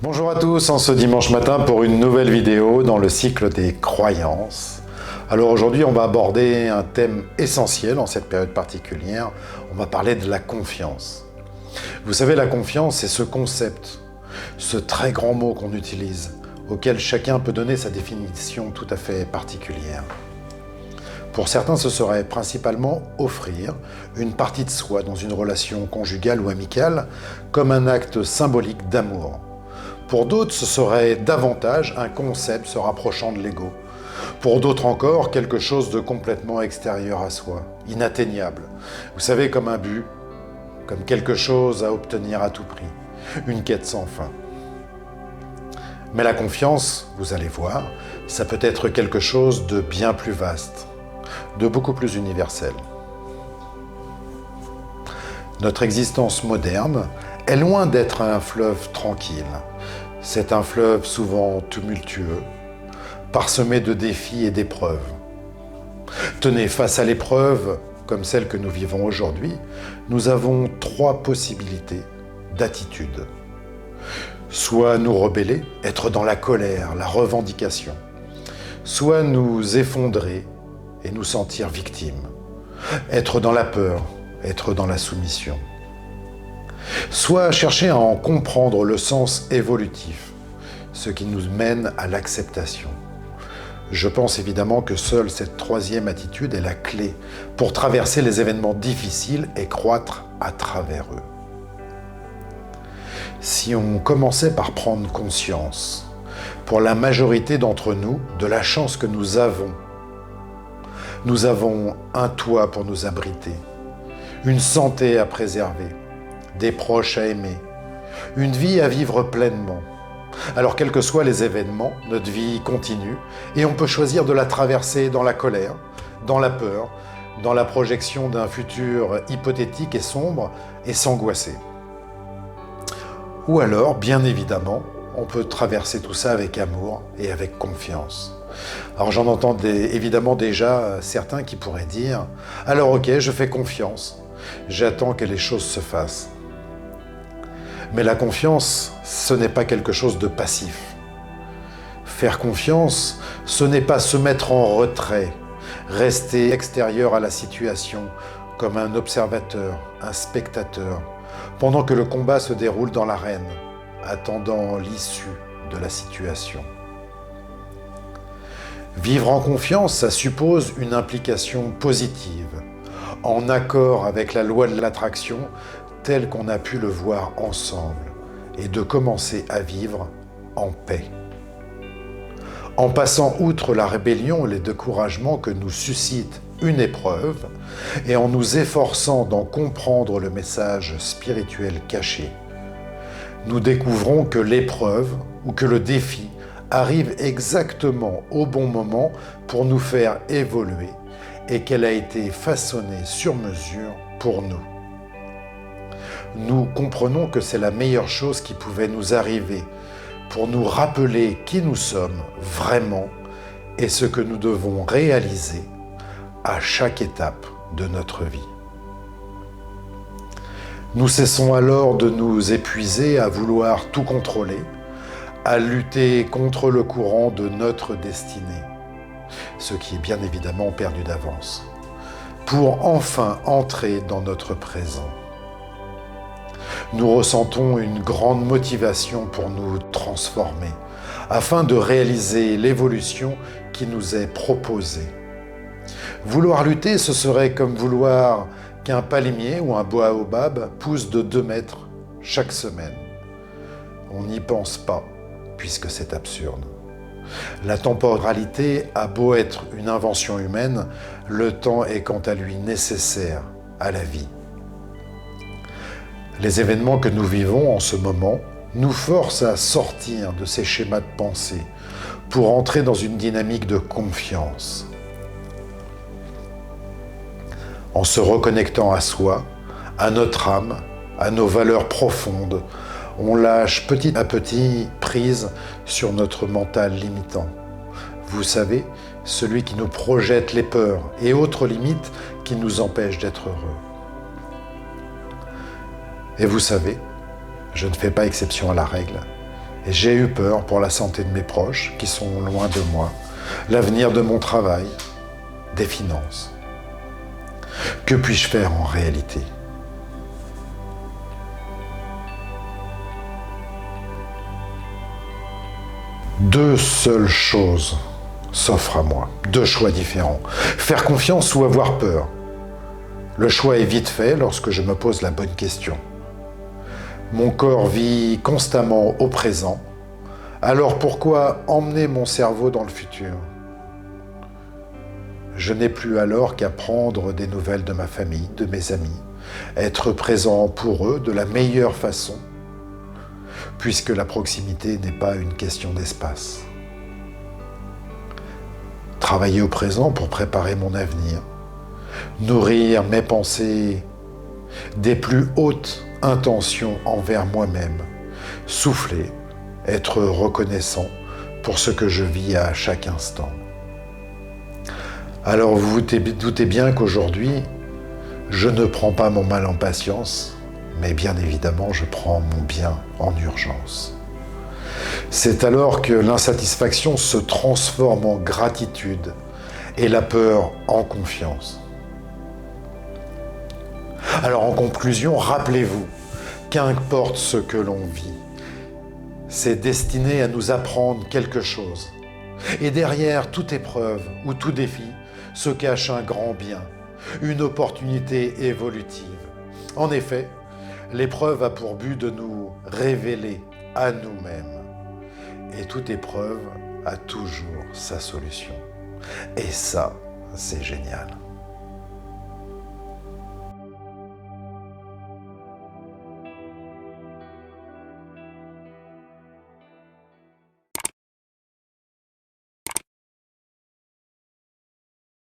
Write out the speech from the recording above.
Bonjour à tous, en ce dimanche matin pour une nouvelle vidéo dans le cycle des croyances. Alors aujourd'hui on va aborder un thème essentiel en cette période particulière, on va parler de la confiance. Vous savez, la confiance, c'est ce concept, ce très grand mot qu'on utilise, auquel chacun peut donner sa définition tout à fait particulière. Pour certains, ce serait principalement offrir une partie de soi dans une relation conjugale ou amicale comme un acte symbolique d'amour. Pour d'autres, ce serait davantage un concept se rapprochant de l'ego. Pour d'autres encore, quelque chose de complètement extérieur à soi, inatteignable. Vous savez, comme un but, comme quelque chose à obtenir à tout prix, une quête sans fin. Mais la confiance, vous allez voir, ça peut être quelque chose de bien plus vaste, de beaucoup plus universel. Notre existence moderne est loin d'être un fleuve tranquille. C'est un fleuve souvent tumultueux, parsemé de défis et d'épreuves. Tenez, face à l'épreuve, comme celle que nous vivons aujourd'hui, nous avons trois possibilités d'attitude. Soit nous rebeller, être dans la colère, la revendication. Soit nous effondrer et nous sentir victimes. Être dans la peur, être dans la soumission. Soit chercher à en comprendre le sens évolutif, ce qui nous mène à l'acceptation. Je pense évidemment que seule cette troisième attitude est la clé pour traverser les événements difficiles et croître à travers eux. Si on commençait par prendre conscience, pour la majorité d'entre nous, de la chance que nous avons un toit pour nous abriter, une santé à préserver, des proches à aimer, une vie à vivre pleinement. Alors quels que soient les événements, notre vie continue et on peut choisir de la traverser dans la colère, dans la peur, dans la projection d'un futur hypothétique et sombre et s'angoisser. Ou alors, bien évidemment, on peut traverser tout ça avec amour et avec confiance. Alors j'en entends évidemment déjà certains qui pourraient dire « Alors ok, je fais confiance, j'attends que les choses se fassent ». Mais la confiance, ce n'est pas quelque chose de passif. Faire confiance, ce n'est pas se mettre en retrait, rester extérieur à la situation, comme un observateur, un spectateur, pendant que le combat se déroule dans l'arène, attendant l'issue de la situation. Vivre en confiance, ça suppose une implication positive, en accord avec la loi de l'attraction, tel qu'on a pu le voir ensemble, et de commencer à vivre en paix. En passant outre la rébellion et les découragements que nous suscite une épreuve, et en nous efforçant d'en comprendre le message spirituel caché, nous découvrons que l'épreuve ou que le défi arrive exactement au bon moment pour nous faire évoluer et qu'elle a été façonnée sur mesure pour nous. Nous comprenons que c'est la meilleure chose qui pouvait nous arriver pour nous rappeler qui nous sommes vraiment et ce que nous devons réaliser à chaque étape de notre vie. Nous cessons alors de nous épuiser à vouloir tout contrôler, à lutter contre le courant de notre destinée, ce qui est bien évidemment perdu d'avance, pour enfin entrer dans notre présent. Nous ressentons une grande motivation pour nous transformer, afin de réaliser l'évolution qui nous est proposée. Vouloir lutter, ce serait comme vouloir qu'un palmier ou un baobab pousse de 2 mètres chaque semaine. On n'y pense pas, puisque c'est absurde. La temporalité a beau être une invention humaine, le temps est quant à lui nécessaire à la vie. Les événements que nous vivons en ce moment nous forcent à sortir de ces schémas de pensée pour entrer dans une dynamique de confiance. En se reconnectant à soi, à notre âme, à nos valeurs profondes, on lâche petit à petit prise sur notre mental limitant. Vous savez, celui qui nous projette les peurs et autres limites qui nous empêchent d'être heureux. Et vous savez, je ne fais pas exception à la règle. Et j'ai eu peur pour la santé de mes proches qui sont loin de moi, l'avenir de mon travail, des finances. Que puis-je faire en réalité ? Deux seules choses s'offrent à moi, deux choix différents. Faire confiance ou avoir peur. Le choix est vite fait lorsque je me pose la bonne question. Mon corps vit constamment au présent, alors pourquoi emmener mon cerveau dans le futur ? Je n'ai plus alors qu'à prendre des nouvelles de ma famille, de mes amis, être présent pour eux de la meilleure façon, puisque la proximité n'est pas une question d'espace. Travailler au présent pour préparer mon avenir, nourrir mes pensées des plus hautes intentions envers moi-même, souffler, être reconnaissant pour ce que je vis à chaque instant. Alors vous vous doutez bien qu'aujourd'hui, je ne prends pas mon mal en patience, mais bien évidemment, je prends mon bien en urgence. C'est alors que l'insatisfaction se transforme en gratitude et la peur en confiance. Alors en conclusion, rappelez-vous, qu'importe ce que l'on vit, c'est destiné à nous apprendre quelque chose. Et derrière toute épreuve ou tout défi se cache un grand bien, une opportunité évolutive. En effet, l'épreuve a pour but de nous révéler à nous-mêmes. Et toute épreuve a toujours sa solution. Et ça, c'est génial.